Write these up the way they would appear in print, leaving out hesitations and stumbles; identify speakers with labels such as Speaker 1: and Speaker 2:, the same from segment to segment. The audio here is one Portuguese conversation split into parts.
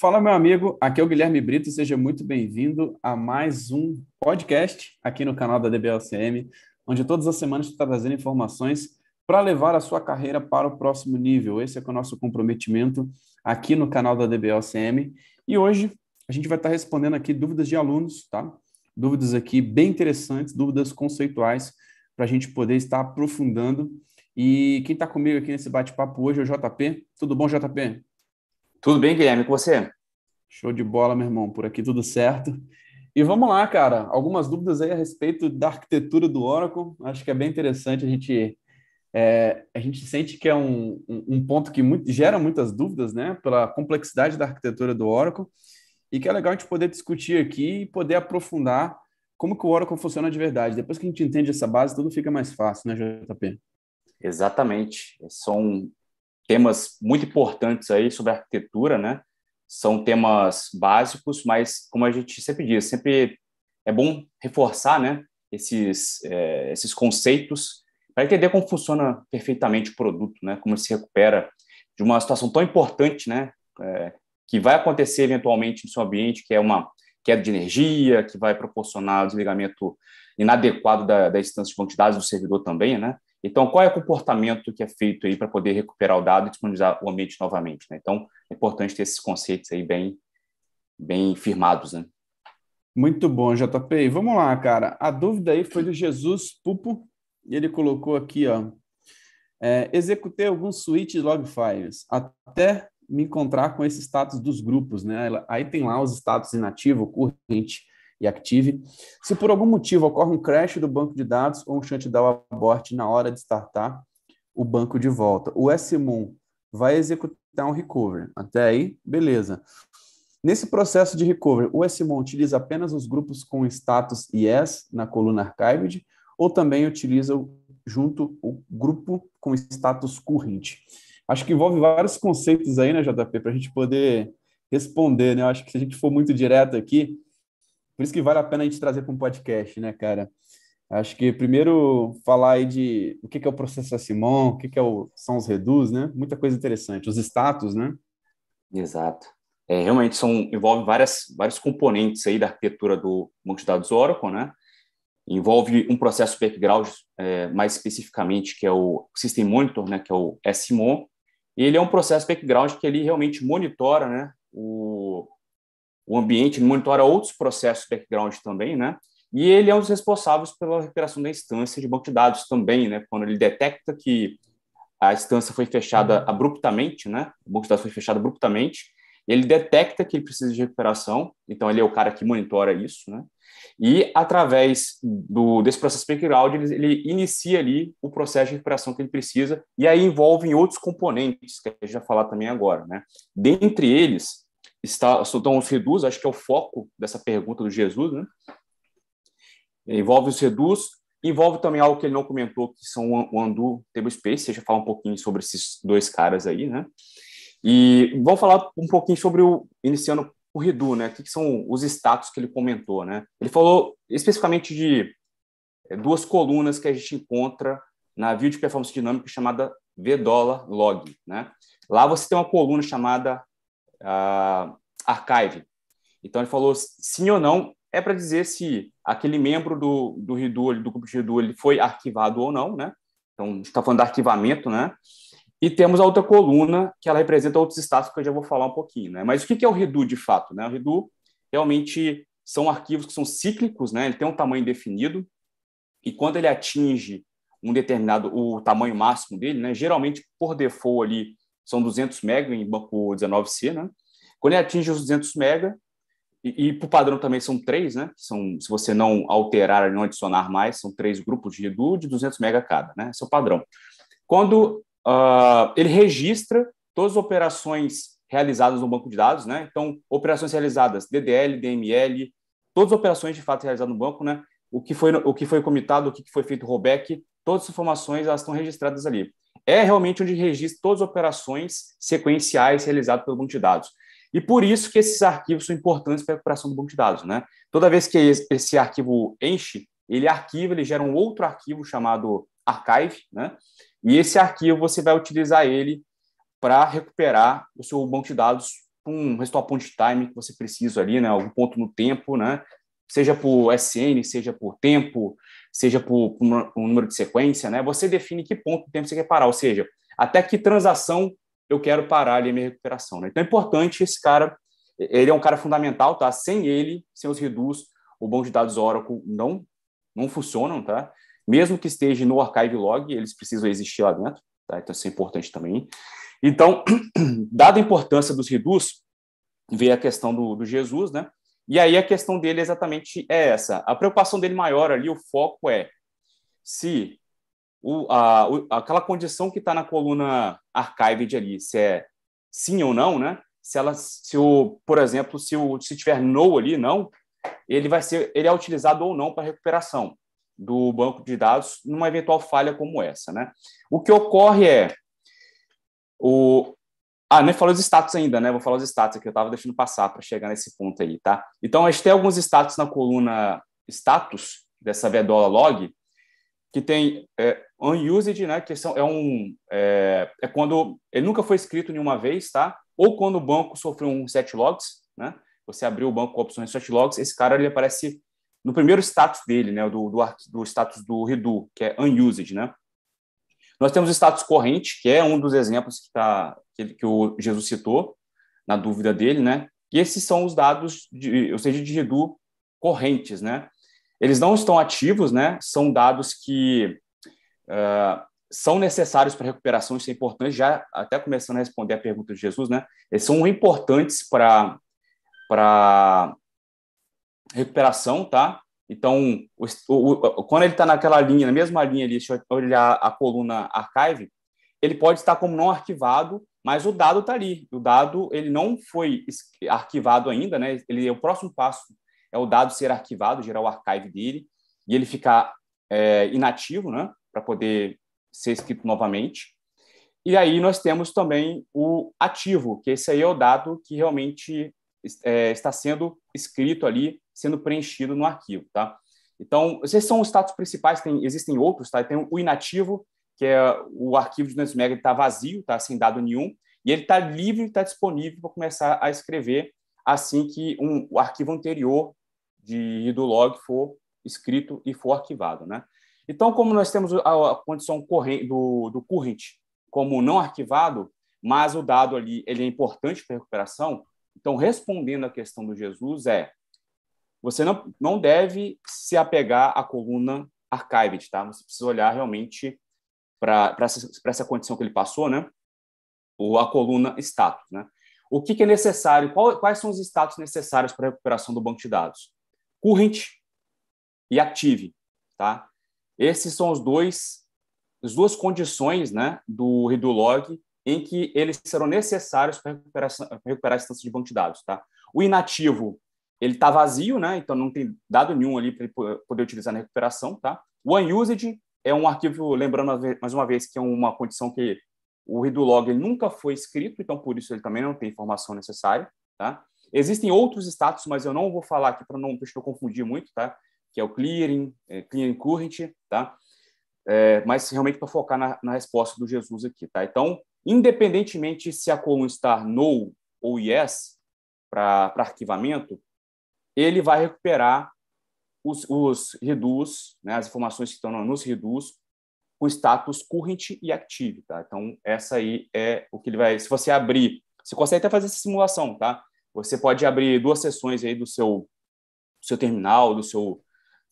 Speaker 1: Fala, meu amigo. Aqui é o Guilherme Brito. Seja muito bem-vindo a mais um podcast aqui no canal da DBLCM, onde todas as semanas está trazendo informações para levar a sua carreira para o próximo nível. Esse é o nosso comprometimento aqui no canal da DBLCM. E hoje a gente vai estar respondendo aqui dúvidas de alunos, tá? Dúvidas aqui bem interessantes, dúvidas conceituais, para a gente poder estar aprofundando. E quem está comigo aqui nesse bate-papo hoje é o JP. Tudo bom, JP?
Speaker 2: Tudo bem, Guilherme, com você?
Speaker 1: Show de bola, meu irmão. Por aqui tudo certo. E vamos lá, cara. Algumas dúvidas aí a respeito da arquitetura do Oracle. Acho que é bem interessante. A gente sente que é um ponto que gera muitas dúvidas, né? Pela complexidade da arquitetura do Oracle. E que é legal a gente poder discutir aqui e poder aprofundar como que o Oracle funciona de verdade. Depois que a gente entende essa base, tudo fica mais fácil, né, JP?
Speaker 2: Exatamente. São temas muito importantes aí sobre arquitetura, né? São temas básicos, mas como a gente sempre diz, sempre é bom reforçar, né? Esses conceitos para entender como funciona perfeitamente o produto, né? Como ele se recupera de uma situação tão importante, né? Que vai acontecer eventualmente no seu ambiente, que é uma queda de energia, que vai proporcionar o desligamento inadequado da instância de banco de dados do servidor também, né? Então, qual é o comportamento que é feito aí para poder recuperar o dado e disponibilizar o ambiente novamente, né? Então, é importante ter esses conceitos aí bem firmados, né?
Speaker 1: Muito bom, JP. E vamos lá, cara. A dúvida aí foi do Jesus Pupo, e ele colocou aqui, ó. Executei alguns switch log files até me encontrar com esse status dos grupos, né? Aí tem lá os status inativo, current e active. Se por algum motivo ocorre um crash do banco de dados ou um shutdown abort na hora de startar o banco de volta, o SMON vai executar um recovery. Até aí, beleza. Nesse processo de recovery, o SMON utiliza apenas os grupos com status yes na coluna archived ou também utiliza junto o grupo com status current? Acho que envolve vários conceitos aí, né, JP, para a gente poder responder, né? Eu acho que se a gente for muito direto aqui, por isso que vale a pena a gente trazer para um podcast, né, cara? Acho que primeiro falar aí de o que é o processo SMON, o que são os redus, né? Muita coisa interessante. Os status, né?
Speaker 2: Exato. Realmente envolve vários componentes aí da arquitetura do banco de dados Oracle, né? Envolve um processo background, mais especificamente, que é o System Monitor, né? Que é o SMON. E ele é um processo background que ele realmente monitora, né? O ambiente, ele monitora outros processos background também, né? E ele é um dos responsáveis pela recuperação da instância de banco de dados também, né? Quando ele detecta que a instância foi fechada abruptamente, né? O banco de dados foi fechado abruptamente, ele detecta que ele precisa de recuperação, então ele é o cara que monitora isso, né? E através desse processo background, ele inicia ali o processo de recuperação que ele precisa, e aí envolve outros componentes, que a gente vai falar também agora, né? Dentre eles, estão os reduz, acho que é o foco dessa pergunta do Jesus, né? Envolve os reduz, envolve também algo que ele não comentou, que são o undo tablespace, deixa eu falar um pouquinho sobre esses dois caras aí, né? E vamos falar um pouquinho sobre iniciando o redo, né? O que são os status que ele comentou, né? Ele falou especificamente de duas colunas que a gente encontra na view de performance dinâmica chamada vdollar-log, né? Lá você tem uma coluna chamada archive. Então ele falou sim ou não, é para dizer se aquele membro do redo, do grupo de redo, ele foi arquivado ou não, né? Então a gente está falando de arquivamento, né? E temos a outra coluna, que ela representa outros status que eu já vou falar um pouquinho, né? Mas o que é o redo de fato, né? O redo realmente são arquivos que são cíclicos, né? Ele tem um tamanho definido e quando ele atinge o tamanho máximo dele, né? Geralmente por default ali são 200 MB em banco 19C, né? Quando ele atinge os 200 MB, e por padrão também são três, né? Se você não alterar, não adicionar mais, são três grupos de redo de 200 MB cada, né? Esse é o padrão. Quando ele registra todas as operações realizadas no banco de dados, né? Então, operações realizadas, DDL, DML, todas as operações de fato realizadas no banco, né? O que foi comitado, o que foi feito rollback, todas as informações elas estão registradas ali. É realmente onde registra todas as operações sequenciais realizadas pelo banco de dados. E por isso que esses arquivos são importantes para a recuperação do banco de dados, né? Toda vez que esse arquivo enche, ele gera um outro arquivo chamado archive, né? E esse arquivo você vai utilizar ele para recuperar o seu banco de dados um restore point time que você precisa ali, né? Algum ponto no tempo, né? Seja por SN, seja por tempo, seja por um número de sequência, né? Você define que ponto do tempo você quer parar, ou seja, até que transação eu quero parar ali a minha recuperação, né? Então é importante esse cara, ele é um cara fundamental, tá? Sem ele, sem os reduz, o banco de dados Oracle não funcionam, tá? Mesmo que esteja no archive log, eles precisam existir lá dentro, tá? Então isso é importante também. Então, dada a importância dos reduz, veio a questão do Jesus, né? E aí a questão dele exatamente é essa. A preocupação dele maior ali, o foco é se aquela condição que está na coluna archived ali, se é sim ou não, né? Por exemplo, se tiver no ali, não, ele é utilizado ou não para recuperação do banco de dados numa eventual falha como essa, né? O que ocorre é nem falou os status ainda, né? Vou falar os status aqui, eu estava deixando passar para chegar nesse ponto aí, tá? Então, a gente tem alguns status na coluna status dessa vedola log, que tem unused, né? Que é quando ele nunca foi escrito nenhuma vez, tá? Ou quando o banco sofreu um set logs, né? Você abriu o banco com opções set logs, esse cara ele aparece no primeiro status dele, né? Do status do redo, que é unused, né? Nós temos o status corrente, que é um dos exemplos que o Jesus citou, na dúvida dele, né? E esses são os dados, ou seja, de redo correntes, né? Eles não estão ativos, né? São dados que são necessários para recuperação, isso é importante, já até começando a responder a pergunta de Jesus, né? Eles são importantes para recuperação, tá? Então, quando ele está naquela linha, na mesma linha ali, deixa eu olhar a coluna archive, ele pode estar como não arquivado, mas o dado está ali. O dado ele não foi arquivado ainda, né? O próximo passo é o dado ser arquivado, gerar o archive dele, e ele ficar inativo, né? Para poder ser escrito novamente. E aí nós temos também o ativo, que esse aí é o dado que realmente está sendo escrito ali, sendo preenchido no arquivo, tá? Então, esses são os status principais, existem outros, tá? Tem o inativo, que é o arquivo de 200 MB está vazio, tá? Sem dado nenhum, e ele está livre, está disponível para começar a escrever assim que o arquivo anterior do log for escrito e for arquivado, né? Então, como nós temos a condição do current como não arquivado, mas o dado ali ele é importante para a recuperação, então, respondendo à questão do Jesus, você não deve se apegar à coluna archived, tá? Você precisa olhar realmente para essa condição que ele passou, né? Ou a coluna status, né? O que é necessário? Quais são os status necessários para a recuperação do banco de dados? Current e active, tá? Esses são as duas condições, né, do redo log em que eles serão necessários para recuperar a instância de banco de dados, tá? O inativo, ele está vazio, né? Então não tem dado nenhum ali para ele poder utilizar na recuperação, tá? O unused é um arquivo, lembrando mais uma vez que é uma condição que o redo log ele nunca foi escrito, então por isso ele também não tem informação necessária, tá? Existem outros status, mas eu não vou falar aqui para não confundir muito, tá? Que é o clearing current, tá? Mas realmente para focar na resposta do Jesus aqui, tá? Então, independentemente se a coluna está no ou yes para arquivamento, ele vai recuperar os reduz, né, as informações que estão nos reduz, com status current e active, tá? Então, essa aí é o que ele vai... Se você abrir, você consegue até fazer essa simulação, tá? Você pode abrir 2 sessões aí do seu terminal, do seu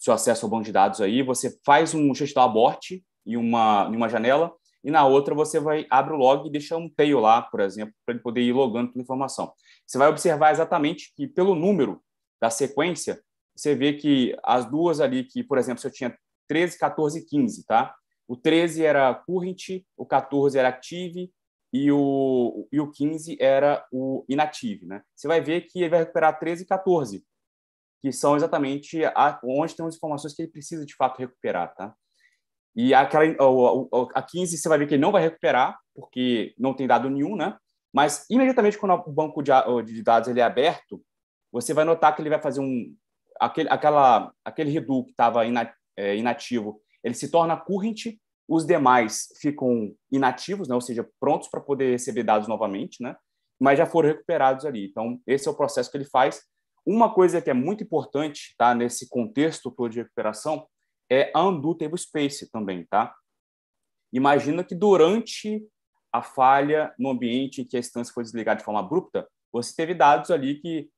Speaker 2: acesso ao banco de dados aí, você faz um shutdown abort em uma janela, e na outra você abre o log e deixa um tail lá, por exemplo, para ele poder ir logando toda a informação. Você vai observar exatamente que, pelo número da sequência, você vê que as duas ali, que, por exemplo, se eu tinha 13, 14 e 15, tá? O 13 era current, o 14 era active, e o 15 era o inactive, né? Você vai ver que ele vai recuperar 13 e 14, que são exatamente onde tem as informações que ele precisa, de fato, recuperar, tá? E a 15 você vai ver que ele não vai recuperar, porque não tem dado nenhum, né? Mas, imediatamente, quando o banco de dados ele é aberto, você vai notar que ele vai fazer aquele redo que estava inativo, ele se torna current, os demais ficam inativos, né? Ou seja, prontos para poder receber dados novamente, né? mas já foram recuperados ali. Então, esse é o processo que ele faz. Uma coisa que é muito importante, tá, nesse contexto todo de recuperação é a undo tablespace também, tá? Imagina que durante a falha no ambiente em que a instância foi desligada de forma abrupta, você teve dados ali que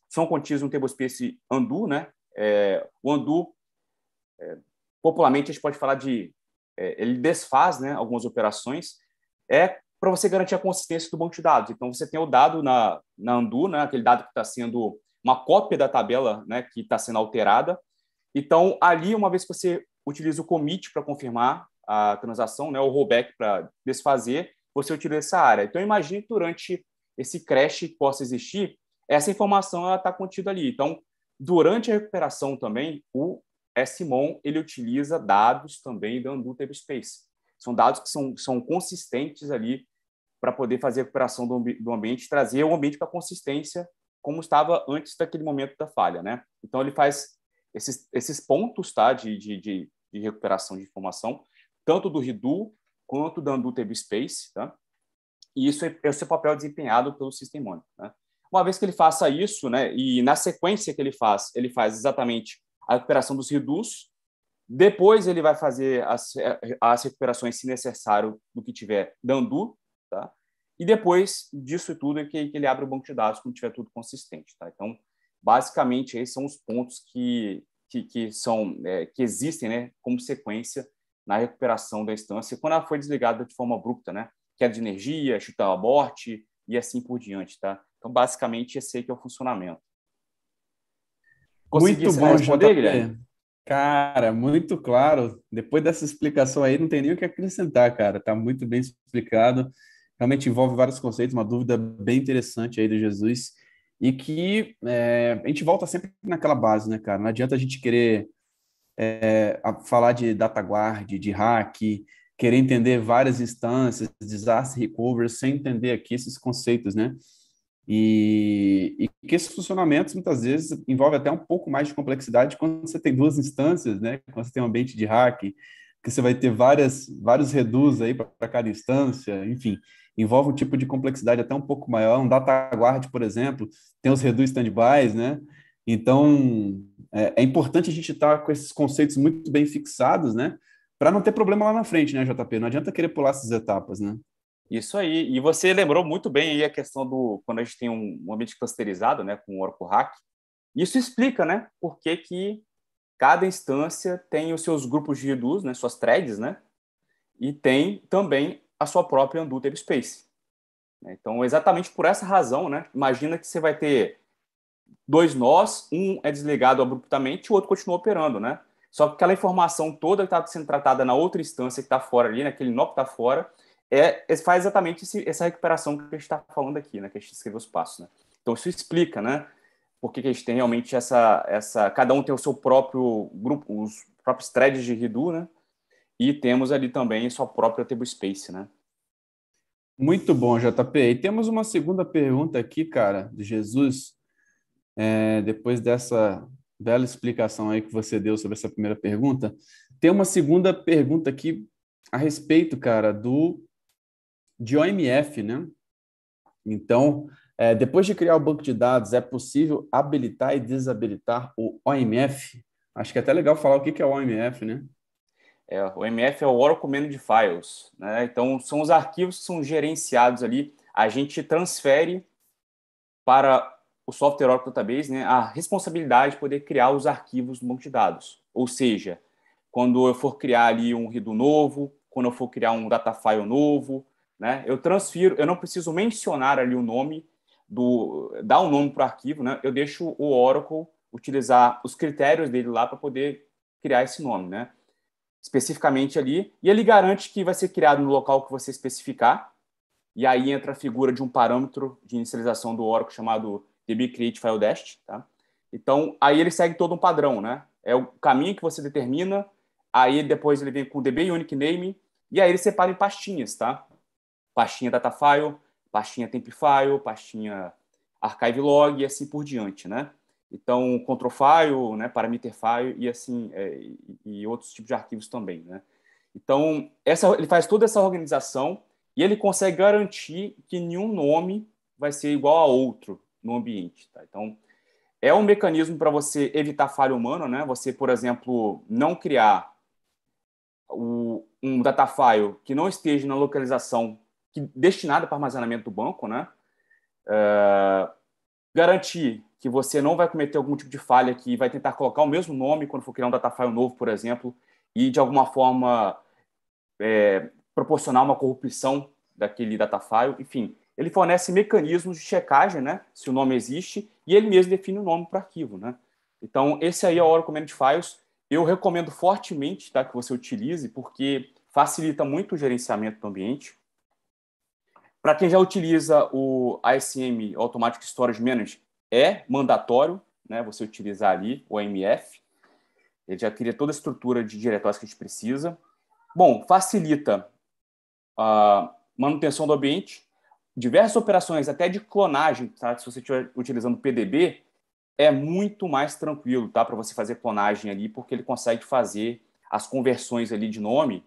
Speaker 2: são contidos no tablespace undo, né? O undo, popularmente, a gente pode falar de... ele desfaz, né, algumas operações, para você garantir a consistência do banco de dados. Então, você tem o dado na undo, né, aquele dado que está sendo uma cópia da tabela, né, que está sendo alterada. Então, ali, uma vez que você utiliza o commit para confirmar a transação, né, o rollback para desfazer, você utiliza essa área. Então, imagine que durante esse crash que possa existir, essa informação está contida ali. Então, durante a recuperação também, o SMON ele utiliza dados também da undo tablespace. São dados que são consistentes ali para poder fazer a recuperação do ambiente, trazer o ambiente para a consistência como estava antes daquele momento da falha, né? Então, ele faz esses pontos, tá, de recuperação de informação, tanto do redo quanto da undo tablespace, tá? E isso é o seu papel desempenhado pelo System Monitor, né? Uma vez que ele faça isso, né, e na sequência que ele faz exatamente a recuperação dos redos, depois ele vai fazer as recuperações, se necessário, do que tiver da undo, tá? E depois disso tudo é que ele abre o banco de dados quando tiver tudo consistente, tá? Então, basicamente, esses são os pontos que existem, né, como sequência na recuperação da instância quando ela foi desligada de forma abrupta, né? Queda de energia, chutar abort e assim por diante, tá? Então, basicamente, esse aí que é o funcionamento. Consegui
Speaker 1: Muito bom,
Speaker 2: responder, Guilherme?
Speaker 1: JP. Cara, muito claro. Depois dessa explicação aí, não tem nem o que acrescentar, cara. Tá muito bem explicado. Realmente envolve vários conceitos, uma dúvida bem interessante aí do Jesus. E que a gente volta sempre naquela base, né, cara? Não adianta a gente querer falar de data guard, de hack, querer entender várias instâncias, disaster recovery, sem entender aqui esses conceitos, né? E que esses funcionamentos muitas vezes envolvem até um pouco mais de complexidade quando você tem duas instâncias, né? Quando você tem um ambiente de hack, que você vai ter vários redus aí para cada instância, enfim, envolve um tipo de complexidade até um pouco maior. Um data guard, por exemplo, tem os redus standbys, né? Então, é importante a gente estar com esses conceitos muito bem fixados, né? Para não ter problema lá na frente, né, JP? Não adianta querer pular essas etapas, né?
Speaker 2: Isso aí. E você lembrou muito bem aí a questão do quando a gente tem um ambiente clusterizado, né, com o Oracle Hack. Isso explica, né, por que cada instância tem os seus grupos de redus, né, suas threads, né, e tem também a sua própria undo tablespace. Então, exatamente por essa razão, né, imagina que você vai ter dois nós, um é desligado abruptamente e o outro continua operando, né? Só que aquela informação toda que está sendo tratada na outra instância que está fora ali, naquele nó que está fora, faz exatamente essa recuperação que a gente está falando aqui, né? Que a gente escreveu os passos, né? Então, isso explica, né? Por que a gente tem realmente cada um tem o seu próprio grupo, os próprios threads de redo, né? E temos ali também sua própria tablespace, né?
Speaker 1: Muito bom, JP. E temos uma segunda pergunta aqui, cara, de Jesus. Depois dessa bela explicação aí que você deu sobre essa primeira pergunta, tem uma segunda pergunta aqui a respeito, cara, de OMF, né? Então, depois de criar o banco de dados, é possível habilitar e desabilitar o OMF? Acho que é até legal falar o que é o OMF, né?
Speaker 2: O MF é o Oracle Managed Files, né? Então, são os arquivos que são gerenciados ali. A gente transfere para o software Oracle Database, né, a responsabilidade de poder criar os arquivos do banco de dados. Ou seja, quando eu for criar ali um redo novo, quando eu for criar um data file novo, né, eu transfiro, eu não preciso mencionar ali o nome, dar um nome para o arquivo, né, eu deixo o Oracle utilizar os critérios dele lá para poder criar esse nome, né, especificamente ali, e ele garante que vai ser criado no local que você especificar, e aí entra a figura de um parâmetro de inicialização do Oracle chamado dbCreateFileDest, tá? Então, aí ele segue todo um padrão, né? É o caminho que você determina, aí depois ele vem com o dbUniqueName, e aí ele separa em pastinhas, tá? Pastinha datafile, pastinha tempfile, pastinha archive-log e assim por diante, né? Então, control file, né, parameter file e assim, e outros tipos de arquivos também, né? Então, ele faz toda essa organização e ele consegue garantir que nenhum nome vai ser igual a outro no ambiente. Tá? Então, é um mecanismo para você evitar falha humana, né? Você, por exemplo, não criar um data file que não esteja na localização destinada para armazenamento do banco, né? Garantir que você não vai cometer algum tipo de falha que vai tentar colocar o mesmo nome quando for criar um data file novo, por exemplo, e de alguma forma proporcionar uma corrupção daquele data file. Enfim, ele fornece mecanismos de checagem, né? Se o nome existe, e ele mesmo define o nome para o arquivo, né? Então, esse aí é o Oracle Managed Files. Eu recomendo fortemente, tá, que você utilize, porque facilita muito o gerenciamento do ambiente. Para quem já utiliza o ASM, Automatic Storage Manager, é mandatório, né, você utilizar ali o AMF. Ele já cria toda a estrutura de diretórios que a gente precisa. Bom, facilita a manutenção do ambiente, diversas operações, até de clonagem, tá? Se você estiver utilizando PDB, é muito mais tranquilo, tá? Para você fazer clonagem ali, porque ele consegue fazer as conversões ali de nome,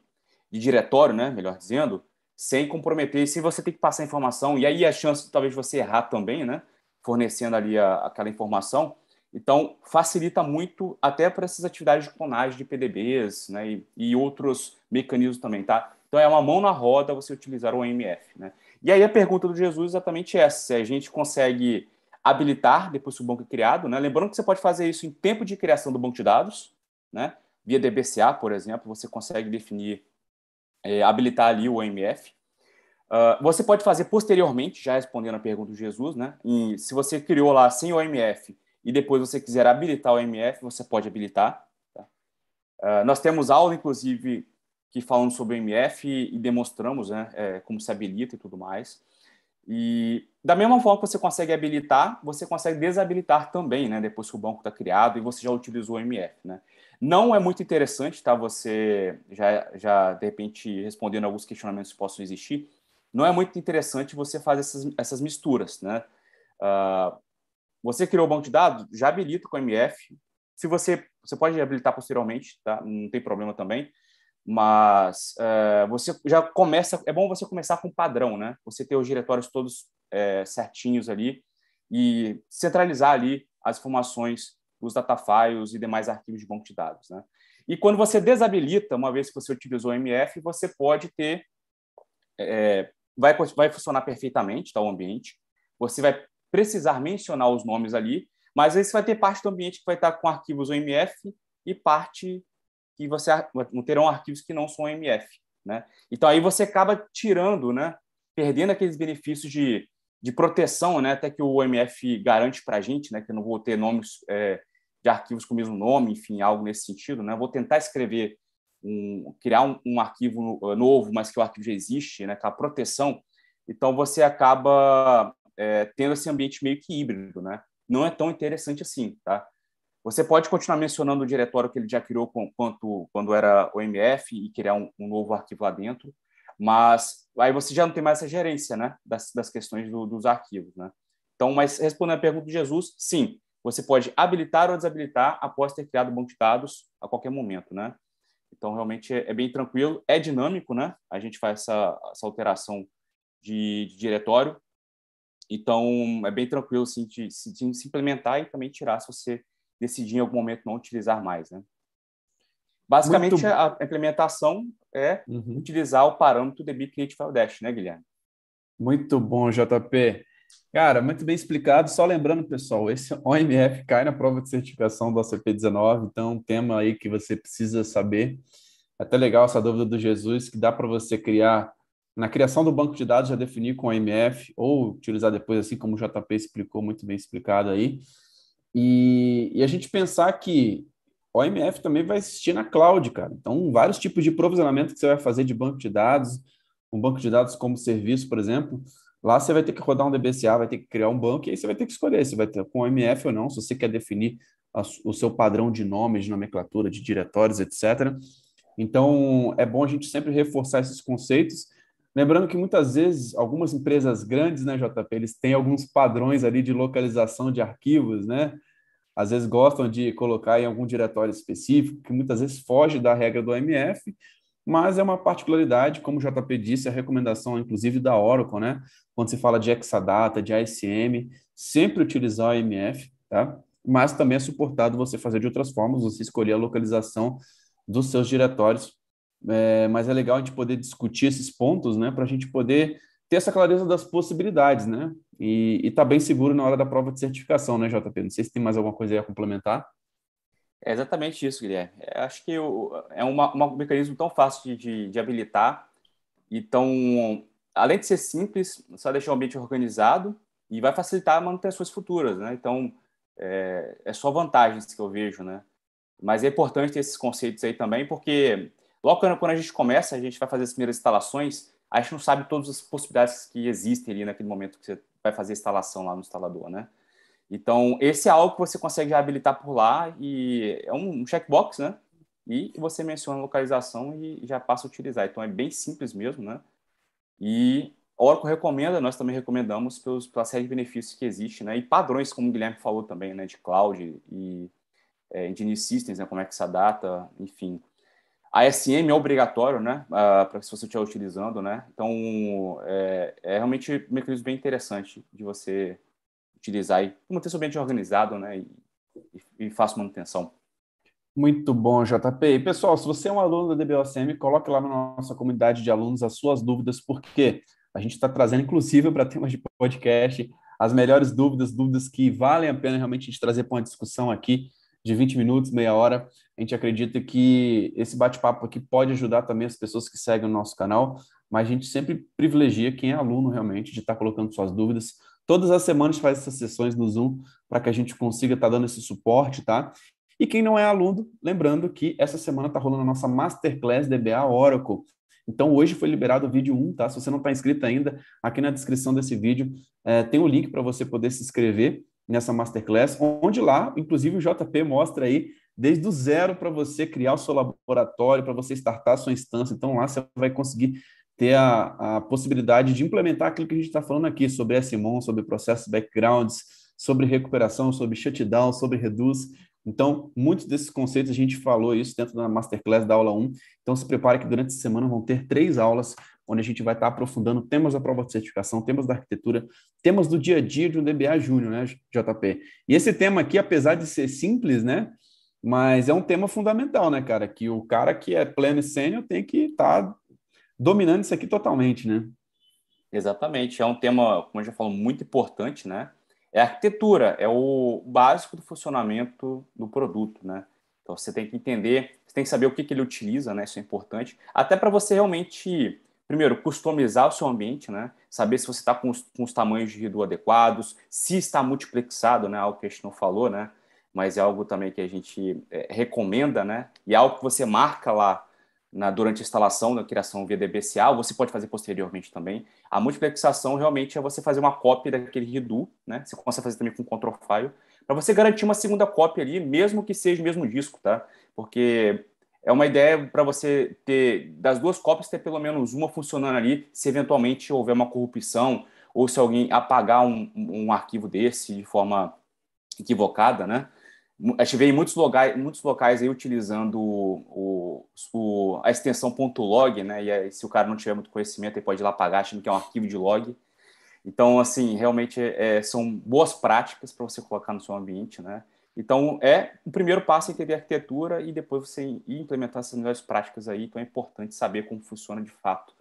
Speaker 2: de diretório, né? Melhor dizendo, sem comprometer, sem você ter que passar informação. E aí a chance de talvez você errar também, né? Fornecendo ali aquela informação. Então, facilita muito até para essas atividades de clonagem de PDBs, né? E outros mecanismos também, tá? Então, é uma mão na roda você utilizar o OMF, né? E aí a pergunta do Jesus é exatamente essa: se a gente consegue habilitar depois que o banco é criado, né? Lembrando que você pode fazer isso em tempo de criação do banco de dados, né? Via DBCA, por exemplo, você consegue definir, habilitar ali o OMF. Você pode fazer posteriormente, já respondendo a pergunta do Jesus, né? E se você criou lá sem o OMF e depois você quiser habilitar o OMF, você pode habilitar. Tá? Nós temos aula, inclusive, que falamos sobre o OMF e demonstramos, né, como se habilita e tudo mais. E da mesma forma que você consegue habilitar, você consegue desabilitar também, né? Depois que o banco está criado e você já utilizou o MF, né? Não é muito interessante, tá? Você já de repente respondendo alguns questionamentos que possam existir, não é muito interessante você fazer essas misturas, né? Você criou o banco de dados, já habilita com o MF. Se você pode habilitar posteriormente, tá? Não tem problema também. Mas você já começa. É bom você começar com padrão, né? Você ter os diretórios todos certinhos ali e centralizar ali as informações dos data files e demais arquivos de banco de dados, né? E quando você desabilita, uma vez que você utilizou o MF, você pode ter vai funcionar perfeitamente, tá, o ambiente. Você vai precisar mencionar os nomes ali, mas aí você vai ter parte do ambiente que vai estar com arquivos OMF e parte que você terão arquivos que não são OMF, né? Então aí você acaba tirando, né, perdendo aqueles benefícios de proteção, né, até que o OMF garante para a gente, né, que eu não vou ter nomes de arquivos com o mesmo nome, enfim, algo nesse sentido, né? Vou tentar escrever criar um arquivo novo, mas que o arquivo já existe, né, com a proteção. Então você acaba tendo esse ambiente meio que híbrido, né? Não é tão interessante assim, tá? Você pode continuar mencionando o diretório que ele já criou quando era o MF e criar um novo arquivo lá dentro, mas aí você já não tem mais essa gerência, né, das questões dos arquivos, né? Então, mas respondendo a pergunta de Jesus, sim, você pode habilitar ou desabilitar após ter criado o banco de dados a qualquer momento, né? Então, realmente é bem tranquilo, é dinâmico, né? A gente faz essa alteração de diretório, então é bem tranquilo assim, de se implementar e também tirar se você decidir em algum momento não utilizar mais, né? Basicamente,
Speaker 1: Muito.
Speaker 2: a implementação é
Speaker 1: Uhum.
Speaker 2: utilizar o parâmetro DB Create File Dash, né, Guilherme?
Speaker 1: Muito bom, JP. Cara, muito bem explicado. Só lembrando, pessoal, esse OMF cai na prova de certificação do ACP 19, então um tema aí que você precisa saber. É até legal essa dúvida do Jesus, que dá para você criar, na criação do banco de dados, já definir com OMF, ou utilizar depois, assim como o JP explicou, muito bem explicado aí. E a gente pensar que o OMF também vai existir na cloud, cara. Então, vários tipos de provisionamento que você vai fazer de banco de dados, um banco de dados como serviço, por exemplo. Lá você vai ter que rodar um DBCA, vai ter que criar um banco, e aí você vai ter que escolher se vai ter com OMF ou não, se você quer definir o seu padrão de nomes, de nomenclatura, de diretórios, etc. Então, é bom a gente sempre reforçar esses conceitos. Lembrando que muitas vezes algumas empresas grandes, né, JP, eles têm alguns padrões ali de localização de arquivos, né? Às vezes gostam de colocar em algum diretório específico, que muitas vezes foge da regra do OMF, mas é uma particularidade, como o JP disse, a recomendação, inclusive, da Oracle, né? Quando se fala de Exadata, de ASM, sempre utilizar o IMF, tá? Mas também é suportado você fazer de outras formas, você escolher a localização dos seus diretórios. Mas é legal a gente poder discutir esses pontos, né? Para a gente poder ter essa clareza das possibilidades, né? E tá bem seguro na hora da prova de certificação, né, JP? Não sei se tem mais alguma coisa aí a complementar.
Speaker 2: É exatamente isso, Guilherme. Acho que é um mecanismo tão fácil de habilitar e tão, além de ser simples, só deixar o ambiente organizado e vai facilitar manutenções futuras, né? Então, é só vantagens que eu vejo, né? Mas é importante ter esses conceitos aí também, porque logo quando a gente começa, a gente vai fazer as primeiras instalações, a gente não sabe todas as possibilidades que existem ali naquele momento que você vai fazer a instalação lá no instalador, né? Então, esse é algo que você consegue habilitar por lá e é um checkbox, né? E você menciona a localização e já passa a utilizar. Então, é bem simples mesmo, né? E a Oracle recomenda, nós também recomendamos pela série de benefícios que existe, né? E padrões, como o Guilherme falou também, né? De cloud e Engineering Systems, né? Como é que se data, enfim. A SM é obrigatório, né? Para se você estiver utilizando, né? Então, é realmente um mecanismo bem interessante de você utilizar e manter seu ambiente organizado, né? E fácil manutenção.
Speaker 1: Muito bom, JP. E, pessoal, se você é um aluno da DBOCM, coloque lá na nossa comunidade de alunos as suas dúvidas, porque a gente está trazendo, inclusive, para temas de podcast, as melhores dúvidas, dúvidas que valem a pena realmente a gente trazer para uma discussão aqui de 20 minutos, meia hora. A gente acredita que esse bate-papo aqui pode ajudar também as pessoas que seguem o nosso canal, mas a gente sempre privilegia quem é aluno realmente de estar colocando suas dúvidas. Todas as semanas faz essas sessões no Zoom para que a gente consiga estar dando esse suporte, tá? E quem não é aluno, lembrando que essa semana está rolando a nossa Masterclass DBA Oracle. Então, hoje foi liberado o vídeo 1, tá? Se você não está inscrito ainda, aqui na descrição desse vídeo tem o link para você poder se inscrever nessa Masterclass, onde lá, inclusive, o JP mostra aí desde o zero para você criar o seu laboratório, para você startar a sua instância. Então, lá você vai conseguir ter a possibilidade de implementar aquilo que a gente está falando aqui sobre SMON, sobre processos backgrounds, sobre recuperação, sobre shutdown, sobre reduz. Então, muitos desses conceitos a gente falou isso dentro da Masterclass da aula 1. Então, se prepare que durante essa semana vão ter 3 aulas, onde a gente vai estar aprofundando temas da prova de certificação, temas da arquitetura, temas do dia a dia de um DBA Júnior, né, JP? E esse tema aqui, apesar de ser simples, né, mas é um tema fundamental, né, cara? Que o cara que é pleno e sênior tem que estar dominando isso aqui totalmente, né?
Speaker 2: Exatamente. É um tema, como eu já falo, muito importante, né? É a arquitetura, é o básico do funcionamento do produto, né? Então, você tem que entender, você tem que saber o que ele utiliza, né? Isso é importante. Até para você realmente, primeiro, customizar o seu ambiente, né? Saber se você está com os tamanhos de redo adequados, se está multiplexado, né? Algo que a gente não falou, né? Mas é algo também que a gente recomenda, né? E é algo que você marca lá durante a instalação da criação via DBCA, ou você pode fazer posteriormente também. A multiplexação realmente é você fazer uma cópia daquele redo, né? Você consegue fazer também com control file, para você garantir uma segunda cópia ali, mesmo que seja o mesmo disco, tá? Porque é uma ideia para você ter, das duas cópias, ter pelo menos uma funcionando ali, se eventualmente houver uma corrupção, ou se alguém apagar um arquivo desse de forma equivocada, né? A gente vê em muitos locais aí utilizando a extensão .log, né? E aí, se o cara não tiver muito conhecimento, ele pode ir lá apagar, achando que é um arquivo de log. Então, assim, realmente são boas práticas para você colocar no seu ambiente, né? Então, o primeiro passo é entender a arquitetura e depois você ir implementar essas melhores práticas aí. Então, é importante saber como funciona de fato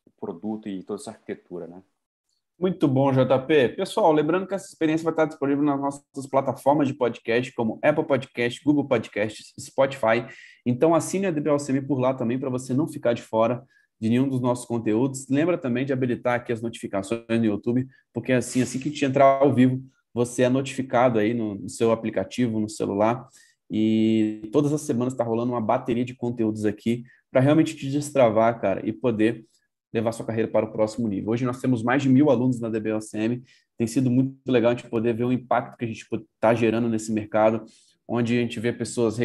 Speaker 2: o produto e toda essa arquitetura, né?
Speaker 1: Muito bom, JP. Pessoal, lembrando que essa experiência vai estar disponível nas nossas plataformas de podcast, como Apple Podcast, Google Podcasts, Spotify. Então, assine a DBOCM por lá também, para você não ficar de fora de nenhum dos nossos conteúdos. Lembra também de habilitar aqui as notificações no YouTube, porque assim que te entrar ao vivo, você é notificado aí no seu aplicativo, no celular. E todas as semanas está rolando uma bateria de conteúdos aqui para realmente te destravar, cara, e poder levar sua carreira para o próximo nível. Hoje nós temos mais de 1.000 alunos na DBOCM, tem sido muito legal a gente poder ver o impacto que a gente está gerando nesse mercado, onde a gente vê pessoas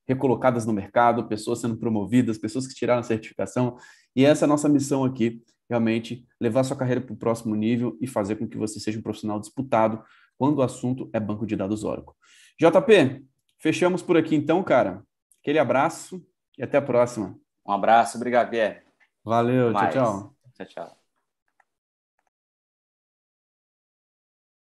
Speaker 1: recolocadas no mercado, pessoas sendo promovidas, pessoas que tiraram a certificação, e essa é a nossa missão aqui, realmente, levar sua carreira para o próximo nível e fazer com que você seja um profissional disputado quando o assunto é banco de dados Oracle. JP, fechamos por aqui então, cara. Aquele abraço e até a próxima.
Speaker 2: Um abraço, obrigado, Guilherme. Até
Speaker 1: Valeu, tchau,
Speaker 2: mais.
Speaker 1: tchau.
Speaker 2: Tchau, tchau.